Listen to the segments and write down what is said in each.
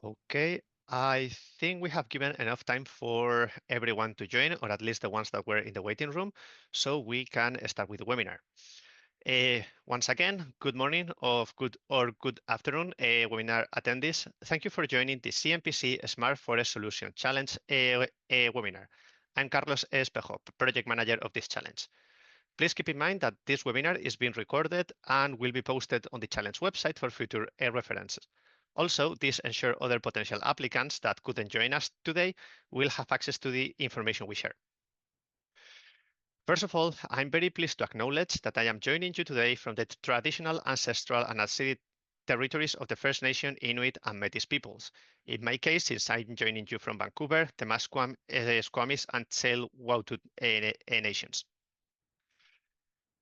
Okay, I think we have given enough time for everyone to join, or at least the ones that were in the waiting room, so we can start with the webinar. Once again, good morning or good afternoon, webinar attendees. Thank you for joining the CMPC Smart Forest Solutions Challenge webinar. I'm Carlos Espejo, project manager of this challenge. Please keep in mind that this webinar is being recorded and will be posted on the challenge website for future references. Also, this ensures other potential applicants that couldn't join us today will have access to the information we share. First of all, I'm very pleased to acknowledge that I am joining you today from the traditional, ancestral, and ancestral territories of the First Nation, Inuit, and Métis peoples. In my case, since I'm joining you from Vancouver, the Squamish, and Tsleil-Waututh nations.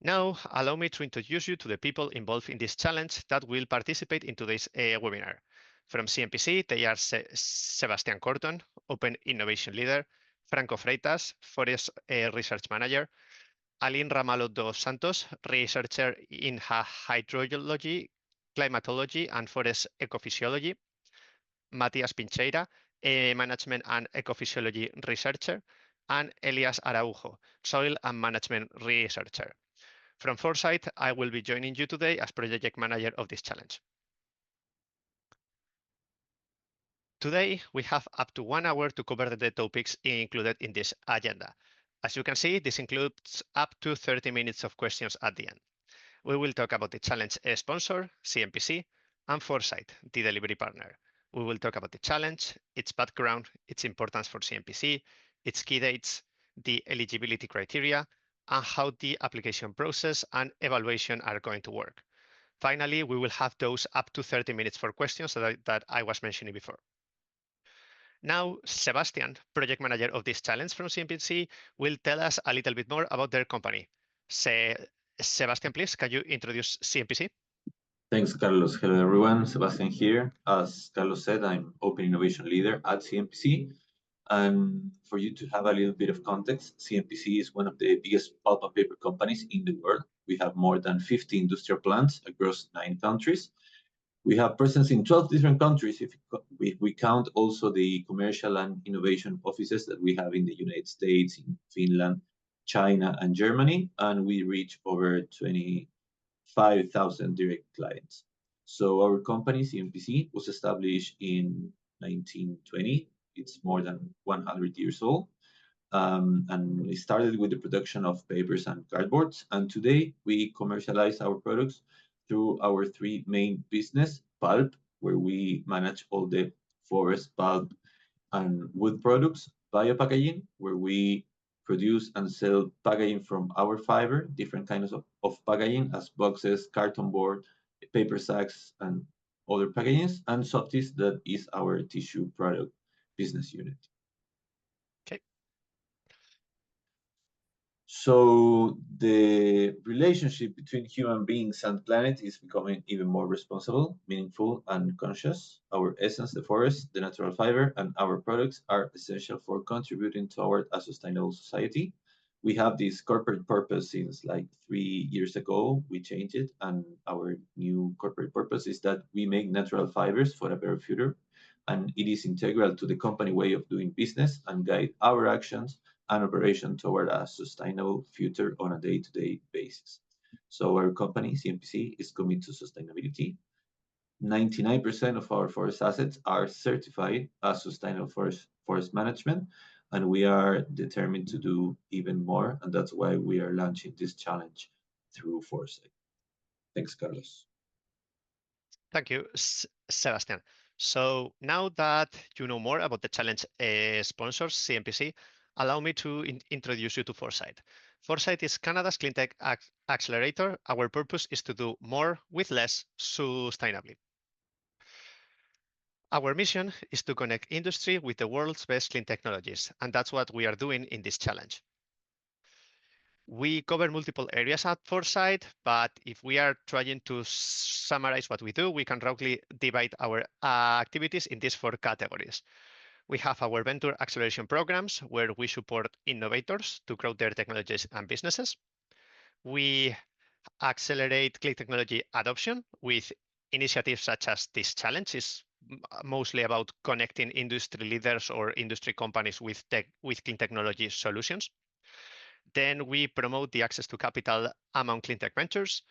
Now, allow me to introduce you to the people involved in this challenge that will participate in today's webinar. From CMPC, they are Sebastian Corton, Open Innovation Leader, Franco Freitas, Forest Research Manager, Aline Ramalho dos Santos, Researcher in Hydrology, Climatology, and Forest Ecophysiology, Matias Pincheira, Management and Ecophysiology Researcher, and Elias Araujo, Soil and Management Researcher. From Foresight, I will be joining you today as project manager of this challenge. Today, we have up to 1 hour to cover the topics included in this agenda. As you can see, this includes up to 30 minutes of questions at the end. We will talk about the challenge sponsor, CMPC, and Foresight, the delivery partner. We will talk about the challenge, its background, its importance for CMPC, its key dates, the eligibility criteria, and how the application process and evaluation are going to work. Finally, we will have those up to 30 minutes for questions that I was mentioning before. Now, Sebastian, project manager of this challenge from CMPC, will tell us a little bit more about their company. Sebastian, please, can you introduce CMPC? Thanks, Carlos. Hello, everyone. Sebastian here. As Carlos said, I'm Open Innovation Leader at CMPC. And for you to have a little bit of context, CMPC is one of the biggest pulp and paper companies in the world. We have more than 50 industrial plants across 9 countries. We have presence in 12 different countries if we count also the commercial and innovation offices that we have in the United States, in Finland, China, and Germany. And we reach over 25,000 direct clients. So our company, CMPC, was established in 1920. It's more than 100 years old. And we started with the production of papers and cardboards. And today we commercialize our products through our 3 main business: pulp, where we manage all the forest pulp and wood products; biopackaging, where we produce and sell packaging from our fiber, different kinds of packaging as boxes, carton board, paper sacks, and other packagings; and Softies, that is our tissue product business unit. Okay. So the relationship between human beings and planet is becoming even more responsible, meaningful, and conscious. Our essence, the forest, the natural fiber, and our products are essential for contributing toward a sustainable society. We have this corporate purpose since like 3 years ago. We changed it, and our new corporate purpose is that we make natural fibers for a better future. And it is integral to the company way of doing business and guide our actions and operation toward a sustainable future on a day-to-day basis. So our company, CMPC, is committed to sustainability. 99% of our forest assets are certified as sustainable forest management, and we are determined to do even more, and that's why we are launching this challenge through Foresight. Thanks, Carlos. Thank you, Sebastian. So now that you know more about the challenge sponsors, CMPC, allow me to introduce you to Foresight. Foresight is Canada's clean tech accelerator. Our purpose is to do more with less sustainably. Our mission is to connect industry with the world's best clean technologies, and that's what we are doing in this challenge. We cover multiple areas at Foresight, but if we are trying to summarize what we do, we can roughly divide our activities in these 4 categories. We have our venture acceleration programs, where we support innovators to grow their technologies and businesses. We accelerate clean technology adoption with initiatives such as this challenge is mostly about connecting industry leaders or industry companies with clean technology solutions. Then we promote the access to capital among clean tech ventures.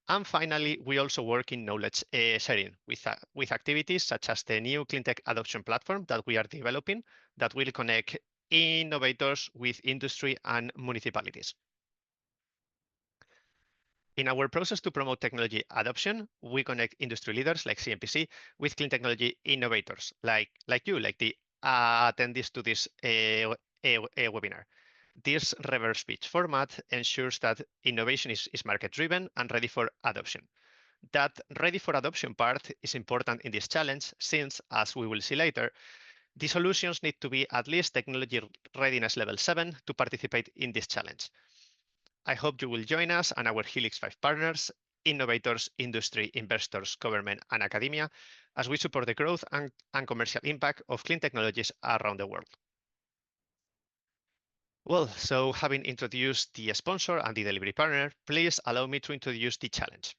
And finally, we also work in knowledge sharing with activities such as the new clean tech adoption platform that we are developing that will connect innovators with industry and municipalities. In our process to promote technology adoption, we connect industry leaders like CMPC with clean technology innovators like you, like the attendees to this webinar. This reverse pitch format ensures that innovation is market-driven and ready for adoption. That ready for adoption part is important in this challenge since, as we will see later, the solutions need to be at least technology readiness level 7 to participate in this challenge. I hope you will join us and our Helix 5 partners, innovators, industry, investors, government, and academia as we support the growth and commercial impact of clean technologies around the world. Well, so having introduced the sponsor and the delivery partner, please allow me to introduce the challenge.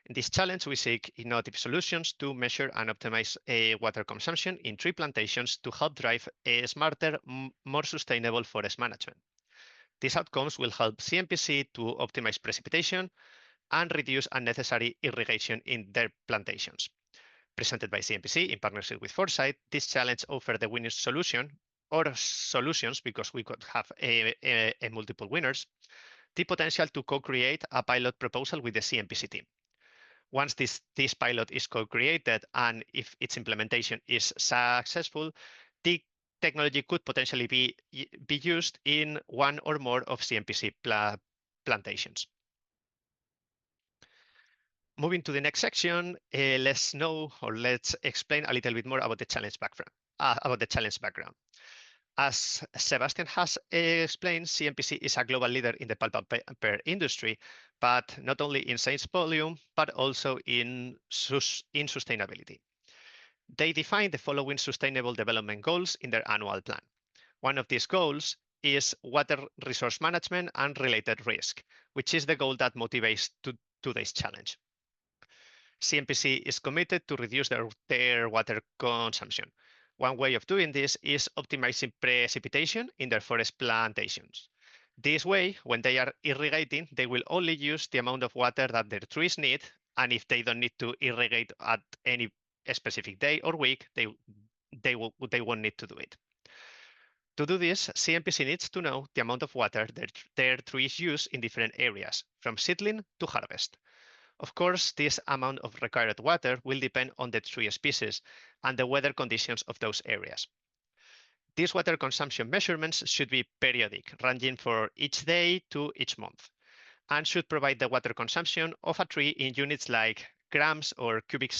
In this challenge, we seek innovative solutions to measure and optimize water consumption in tree plantations to help drive a smarter, more sustainable forest management. These outcomes will help CMPC to optimize precipitation and reduce unnecessary irrigation in their plantations. Presented by CMPC in partnership with Foresight, this challenge offers the winning solution, or solutions because we could have a multiple winners, the potential to co-create a pilot proposal with the CMPC team. Once this pilot is co-created and if its implementation is successful, the technology could potentially be used in one or more of CMPC plantations. Moving to the next section, let's explain a little bit more about the challenge background. As Sebastian has explained, CMPC is a global leader in the pulp and paper industry, but not only in sales volume, but also in sustainability. They define the following sustainable development goals in their annual plan. One of these goals is water resource management and related risk, which is the goal that motivates today's challenge. CMPC is committed to reduce their water consumption. One way of doing this is optimizing precipitation in their forest plantations. This way, when they are irrigating, they will only use the amount of water that their trees need, and if they don't need to irrigate at any specific day or week, they won't need to do it. To do this, CMPC needs to know the amount of water their trees use in different areas, from seedling to harvest. Of course, this amount of required water will depend on the tree species and the weather conditions of those areas. These water consumption measurements should be periodic, ranging from each day to each month, and should provide the water consumption of a tree in units like grams or cubic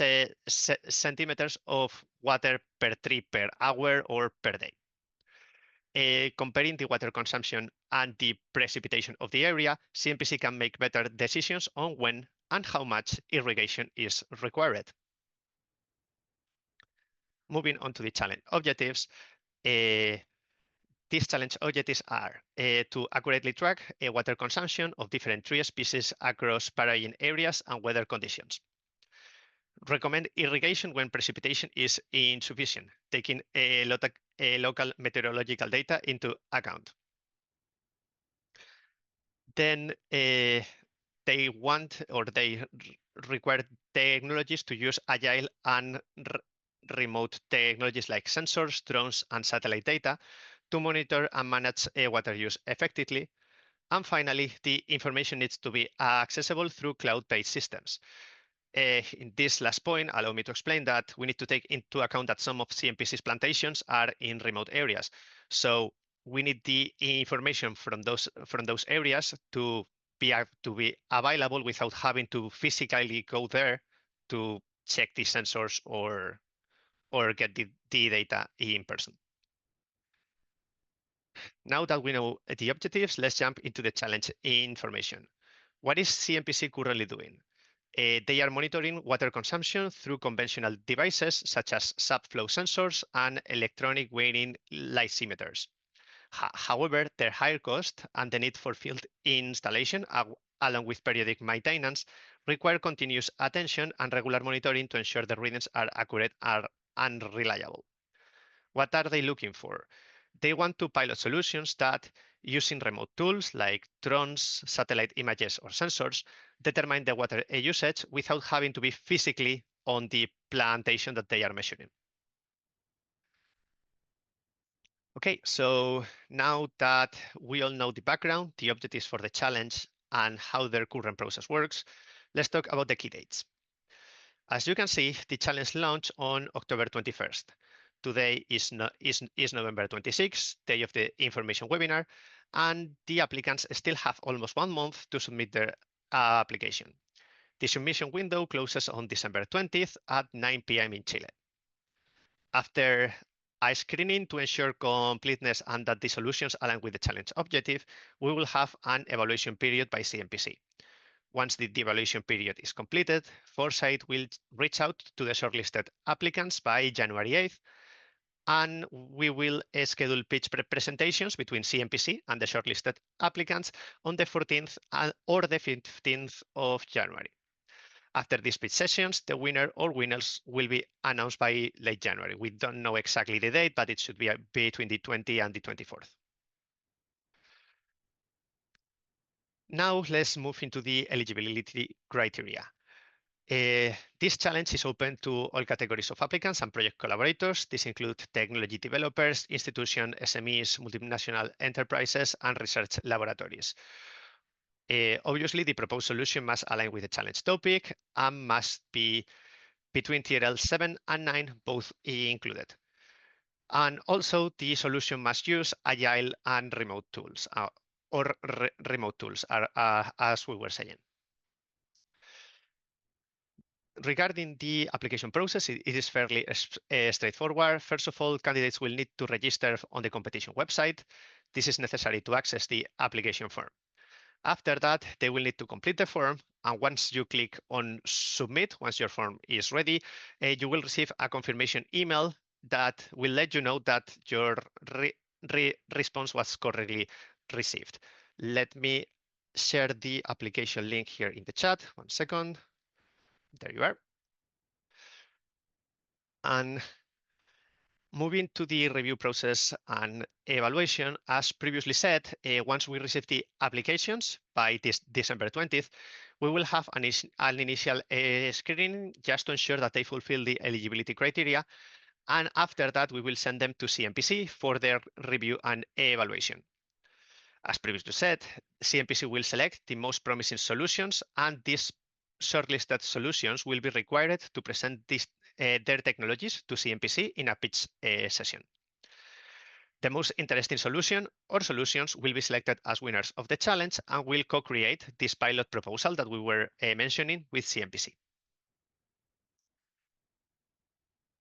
centimeters of water per tree per hour or per day. Comparing the water consumption and the precipitation of the area, CMPC can make better decisions on when and how much irrigation is required. Moving on to the challenge objectives, these challenge objectives are to accurately track water consumption of different tree species across varying areas and weather conditions. Recommend irrigation when precipitation is insufficient, taking local meteorological data into account. Then they require technologies to use agile and remote technologies like sensors, drones, and satellite data to monitor and manage water use effectively. And finally, the information needs to be accessible through cloud-based systems. In this last point, allow me to explain that we need to take into account that some of CMPC's plantations are in remote areas. So we need the information from those areas to be available without having to physically go there to check the sensors or get the data in person. Now that we know the objectives, let's jump into the challenge information. What is CMPC currently doing? They are monitoring water consumption through conventional devices such as subflow sensors and electronic weighing lysimeters. However, their higher cost and the need for field installation along with periodic maintenance, require continuous attention and regular monitoring to ensure the readings are accurate and reliable. What are they looking for? They want to pilot solutions that, using remote tools like drones, satellite images, or sensors, determine the water usage without having to be physically on the plantation that they are measuring. Okay, so now that we all know the background, the objectives for the challenge, and how their current process works, let's talk about the key dates. As you can see, the challenge launched on October 21st. Today is November 26th, day of the information webinar, and the applicants still have almost 1 month to submit their application. The submission window closes on December 20th at 9 p.m. in Chile. After a screening to ensure completeness and that the solutions align with the challenge objective, we will have an evaluation period by CMPC. Once the evaluation period is completed, Foresight will reach out to the shortlisted applicants by January 8th, and we will schedule pitch presentations between CMPC and the shortlisted applicants on the 14th or the 15th of January. After these pitch sessions, the winner or winners will be announced by late January. We don't know exactly the date, but it should be between the 20th and the 24th. Now let's move into the eligibility criteria. This challenge is open to all categories of applicants and project collaborators. This includes technology developers, institutions, SMEs, multinational enterprises, and research laboratories. Obviously, the proposed solution must align with the challenge topic and must be between TRL 7 and 9, both included. And also, the solution must use agile and remote tools, remote tools, as we were saying. Regarding the application process, it is fairly straightforward. First of all, candidates will need to register on the competition website. This is necessary to access the application form. After that, they will need to complete the form. And once you click on submit, once your form is ready, you will receive a confirmation email that will let you know that your response was correctly received. Let me share the application link here in the chat. 1 second. There you are. And moving to the review process and evaluation, as previously said, once we receive the applications by this December 20th, we will have an initial screening just to ensure that they fulfill the eligibility criteria. And after that, we will send them to CMPC for their review and evaluation. As previously said, CMPC will select the most promising solutions, and these shortlisted solutions will be required to present their technologies to CMPC in a pitch session. The most interesting solution or solutions will be selected as winners of the challenge and will co-create this pilot proposal that we were mentioning with CMPC.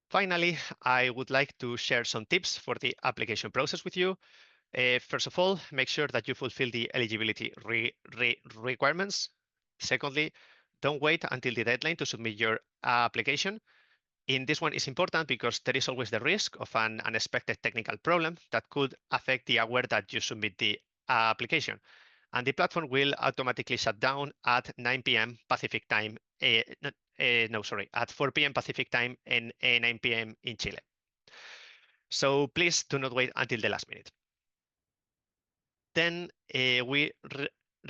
Finally, I would like to share some tips for the application process with you. First of all, make sure that you fulfill the eligibility requirements. Secondly, don't wait until the deadline to submit your application. In this one, it's important because there is always the risk of an unexpected technical problem that could affect the hour that you submit the application. And the platform will automatically shut down at 9 p.m. Pacific time, at 4 p.m. Pacific time and 9 p.m. in Chile. So please do not wait until the last minute. Then we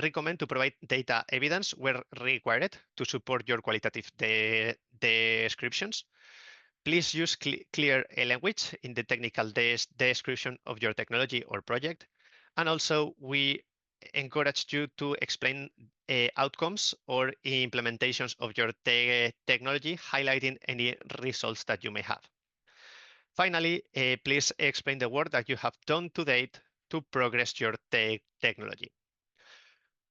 recommend to provide data evidence where required to support your qualitative descriptions. Please use clear language in the technical description of your technology or project. And also, we encourage you to explain outcomes or implementations of your technology, highlighting any results that you may have. Finally, please explain the work that you have done to date to progress your technology.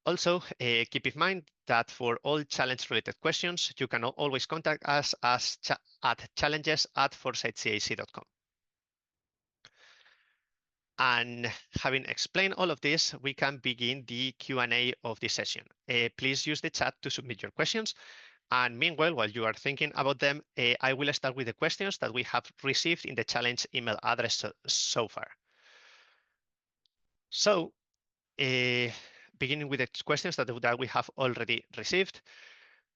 Also, keep in mind that for all challenge-related questions, you can always contact us at challenges@foresightcac.com. And having explained all of this, we can begin the Q&A of this session. Please use the chat to submit your questions. And meanwhile, while you are thinking about them, I will start with the questions that we have received in the challenge email address so far. So beginning with the questions that we have already received.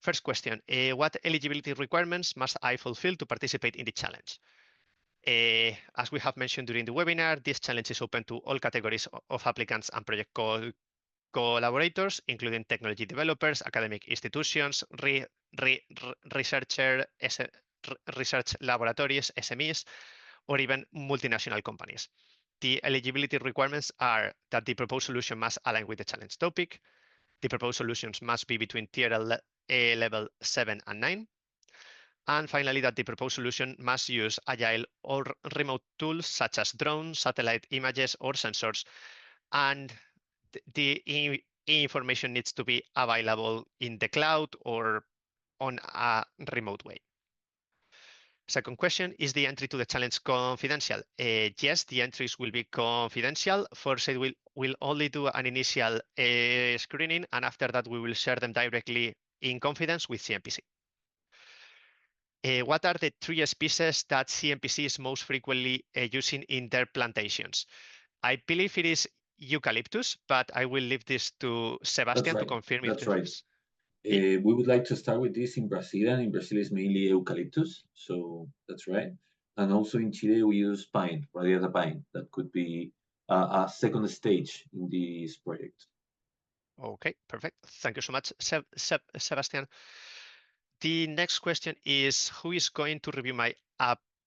First question, what eligibility requirements must I fulfill to participate in the challenge? As we have mentioned during the webinar, this challenge is open to all categories of applicants and project collaborators, including technology developers, academic institutions, research laboratories, SMEs, or even multinational companies. The eligibility requirements are that the proposed solution must align with the challenge topic. The proposed solutions must be between tier level 7 and 9. And finally, that the proposed solution must use agile or remote tools such as drones, satellite images, or sensors. And the information needs to be available in the cloud or on a remote way. Second question, is the entry to the challenge confidential? Yes, the entries will be confidential. Foresight will only do an initial screening, and after that we will share them directly in confidence with CMPC. What are the tree species that CMPC is most frequently using in their plantations? I believe it is eucalyptus, but I will leave this to That's Sebastian to right. confirm if That's this right. is. We would like to start with this in Brazil, and in Brazil is mainly eucalyptus, so that's right. And also in Chile, we use pine, radiata pine. That could be a second stage in this project. Okay, perfect. Thank you so much, Sebastian. The next question is, who is going to review my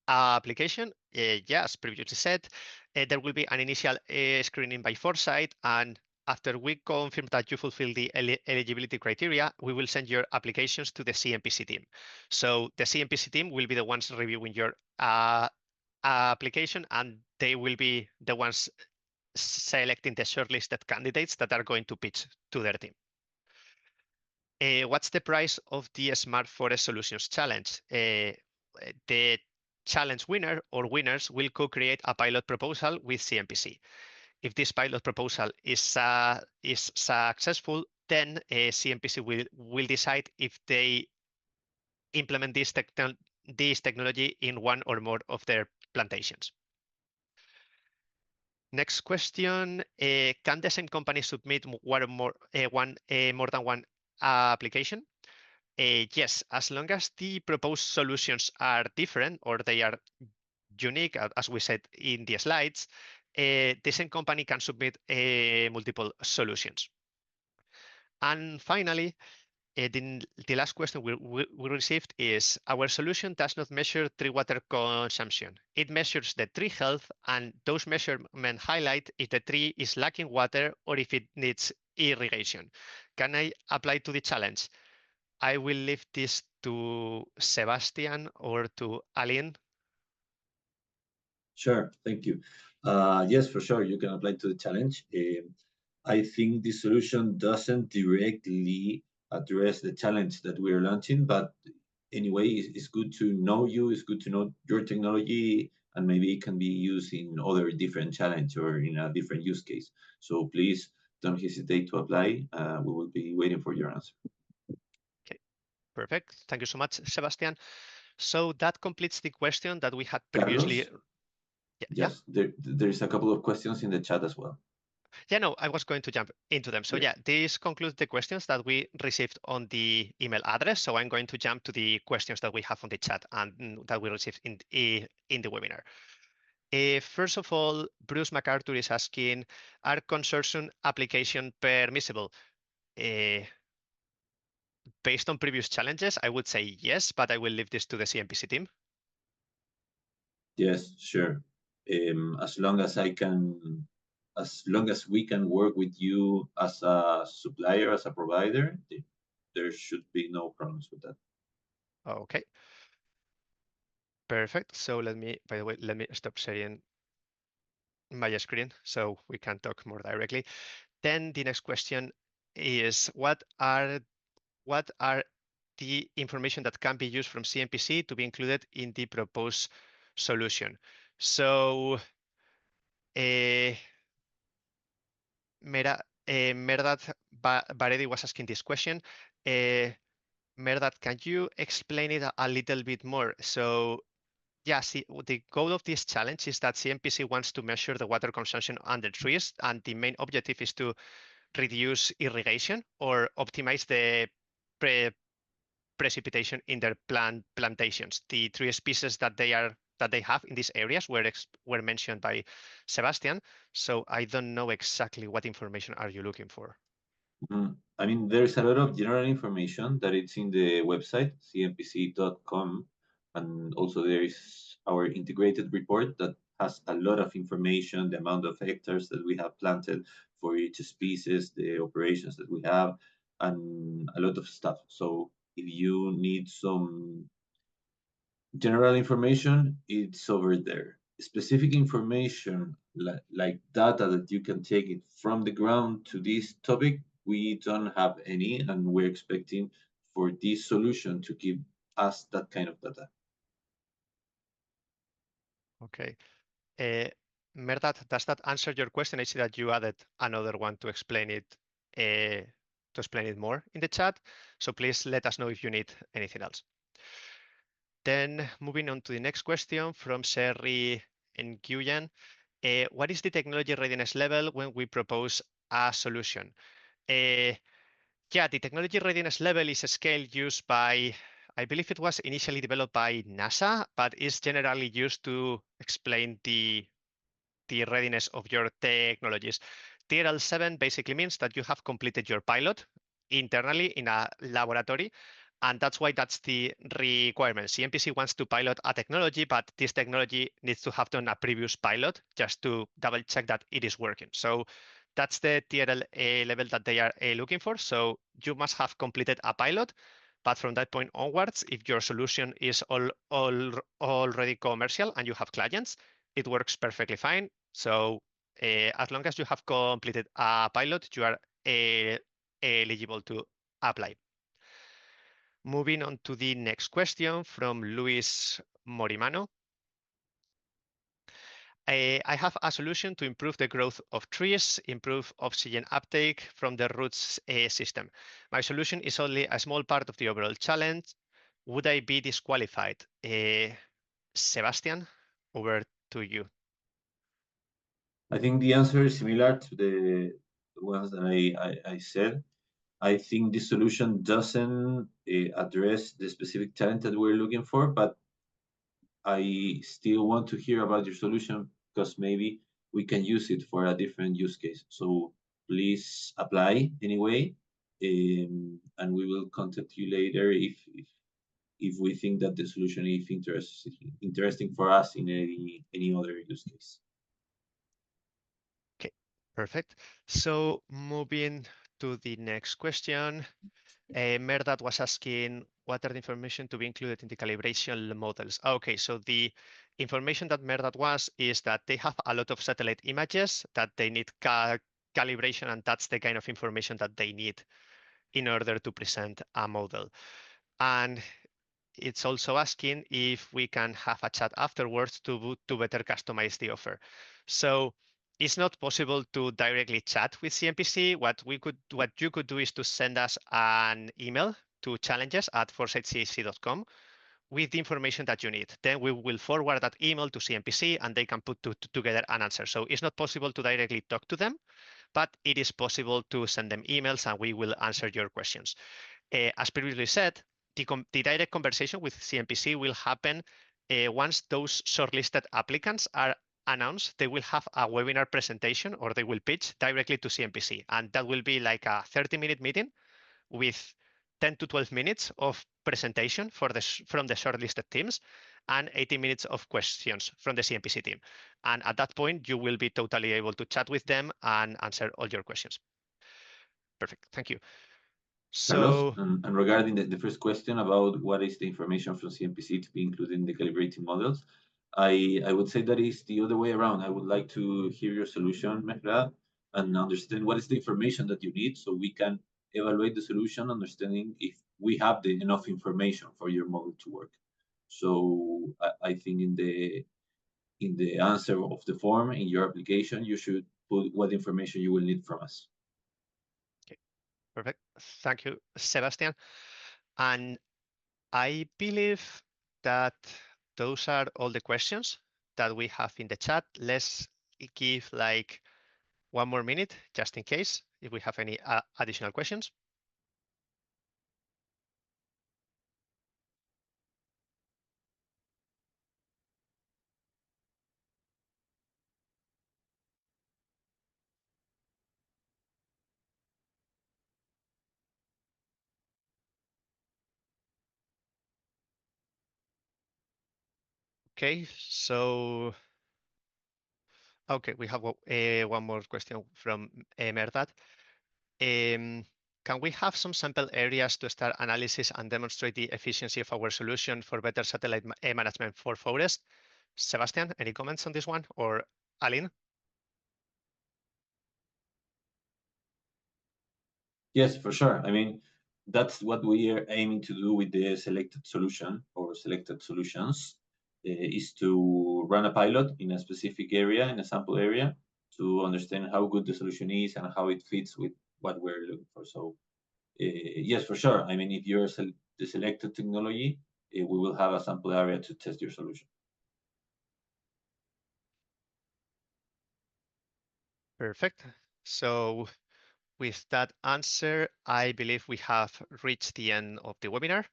application? As previously said, there will be an initial screening by Foresight, and after we confirm that you fulfill the eligibility criteria, we will send your applications to the CMPC team. So the CMPC team will be the ones reviewing your application, and they will be the ones selecting the shortlisted candidates that are going to pitch to their team. What's the price of the Smart Forest Solutions Challenge? The challenge winner or winners will co-create a pilot proposal with CMPC. If this pilot proposal is successful, then CMPC will decide if they implement this technology in one or more of their plantations. Next question, can the same company submit more than one application? Yes, as long as the proposed solutions are different or they are unique, as we said in the slides, the same company can submit multiple solutions. And finally, the last question we received is, our solution does not measure tree water consumption. It measures the tree health, and those measurements highlight if the tree is lacking water or if it needs irrigation. Can I apply to the challenge? I will leave this to Sebastian or to Aline. Sure, thank you. Yes, for sure, you can apply to the challenge. I think the solution doesn't directly address the challenge that we are launching, but anyway, it's good to know you, it's good to know your technology, and maybe it can be used in other different challenge or in a different use case. So please don't hesitate to apply. We will be waiting for your answer. Okay, perfect. Thank you so much, Sebastian. So that completes the question that we had previously. Carlos, Yeah. yes, there's a couple of questions in the chat as well. Yeah, no, I was going to jump into them. So Great. yeah, this concludes the questions that we received on the email address. So I'm going to jump to the questions that we have on the chat and that we received in the webinar. First of all, Bruce MacArthur is asking, are consortium application permissible? Based on previous challenges, I would say yes, but I will leave this to the CMPC team. Yes, sure. As long as we can work with you as a supplier, as a provider, there should be no problems with that. Okay. Perfect. So by the way, let me stop sharing my screen so we can talk more directly. Then the next question is, what are the information that can be used from CMPC to be included in the proposed solution? So Merdat Baredi was asking this question. Merdat, can you explain it a little bit more? So yeah, see, the goal of this challenge is that CMPC wants to measure the water consumption under trees, and the main objective is to reduce irrigation or optimize the precipitation in their plantations. The three species that they have in these areas were mentioned by Sebastian. So I don't know exactly what information are you looking for. I mean, there's a lot of general information that it's in the website, cmpc.com. And also there is our integrated report that has a lot of information, the amount of hectares that we have planted for each species, the operations that we have, and a lot of stuff. So if you need some general information, it's over there. Specific information like data that you can take it from the ground to this topic, we don't have any, and we're expecting for this solution to give us that kind of data. Okay. Merdat, does that answer your question? I see that you added another one to explain it more in the chat. So please let us know if you need anything else. Then moving on to the next question from Sherry and Nguyen. What is the technology readiness level when we propose a solution? Yeah, the technology readiness level is a scale used by, I believe it was initially developed by NASA, but is generally used to explain the readiness of your technologies. TRL7 basically means that you have completed your pilot internally in a laboratory, and that's why that's the requirement. CMPC wants to pilot a technology, but this technology needs to have done a previous pilot just to double check that it is working. So that's the TRL level that they are looking for. So you must have completed a pilot, but from that point onwards, if your solution is already commercial and you have clients, it works perfectly fine. So as long as you have completed a pilot, you are eligible to apply. Moving on to the next question from Luis Morimano. I have a solution to improve the growth of trees, improve oxygen uptake from the roots system. My solution is only a small part of the overall challenge. Would I be disqualified? Sebastian, over to you. I think the answer is similar to the ones that I said. I think this solution doesn't address the specific talent that we're looking for, but I still want to hear about your solution because maybe we can use it for a different use case. So please apply anyway, and we will contact you later if we think that the solution is interesting for us in any other use case. Okay, perfect. So moving to the next question. Merdat was asking what are the information to be included in the calibration models. Okay, so the information that Merdat was is that they have a lot of satellite images that they need calibration, and that's the kind of information that they need in order to present a model. And it's also asking if we can have a chat afterwards to better customize the offer. So it's not possible to directly chat with CMPC. What you could do is to send us an email to challenges@foresightcac.com with the information that you need. Then we will forward that email to CMPC and they can put together an answer. So it's not possible to directly talk to them, but it is possible to send them emails and we will answer your questions. As previously said, the direct conversation with CMPC will happen once those shortlisted applicants are announced. They will have a webinar presentation or they will pitch directly to CMPC. And that will be like a 30-minute meeting with 10 to 12 minutes of presentation from the shortlisted teams and 80 minutes of questions from the CMPC team. And at that point, you will be totally able to chat with them and answer all your questions. Perfect. Thank you. Carlos, So, and regarding the first question about what is the information from CMPC to be included in the calibrating models, I would say that is the other way around. I would like to hear your solution, Mehra, and understand what is the information that you need so we can evaluate the solution, understanding if we have enough information for your model to work. So I think in the answer of the form in your application, you should put what information you will need from us. okay, perfect. Thank you, Sebastian. And I believe that those are all the questions that we have in the chat. Let's give like one more minute just in case if we have any additional questions. Okay, so okay, we have one more question from Merdad. Can we have some sample areas to start analysis and demonstrate the efficiency of our solution for better satellite management for forest? Sebastian, any comments on this one, or Aline? Yes, for sure. I mean, that's what we are aiming to do with the selected solution or selected solutions, is to run a pilot in a specific area, in a sample area, to understand how good the solution is and how it fits with what we're looking for. So, yes, for sure. I mean, if you're the selected technology, we will have a sample area to test your solution. Perfect. So with that answer, I believe we have reached the end of the webinar.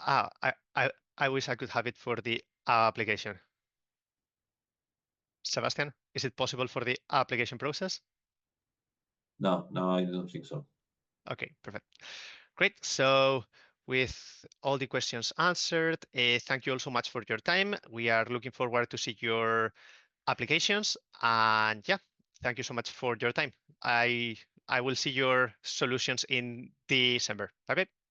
Ah, I wish I could have it for the application. Sebastian, is it possible for the application process? No, no, I don't think so. Okay, perfect. Great. So with all the questions answered, thank you all so much for your time. We are looking forward to see your applications. And yeah, thank you so much for your time. I will see your solutions in December. Bye bye.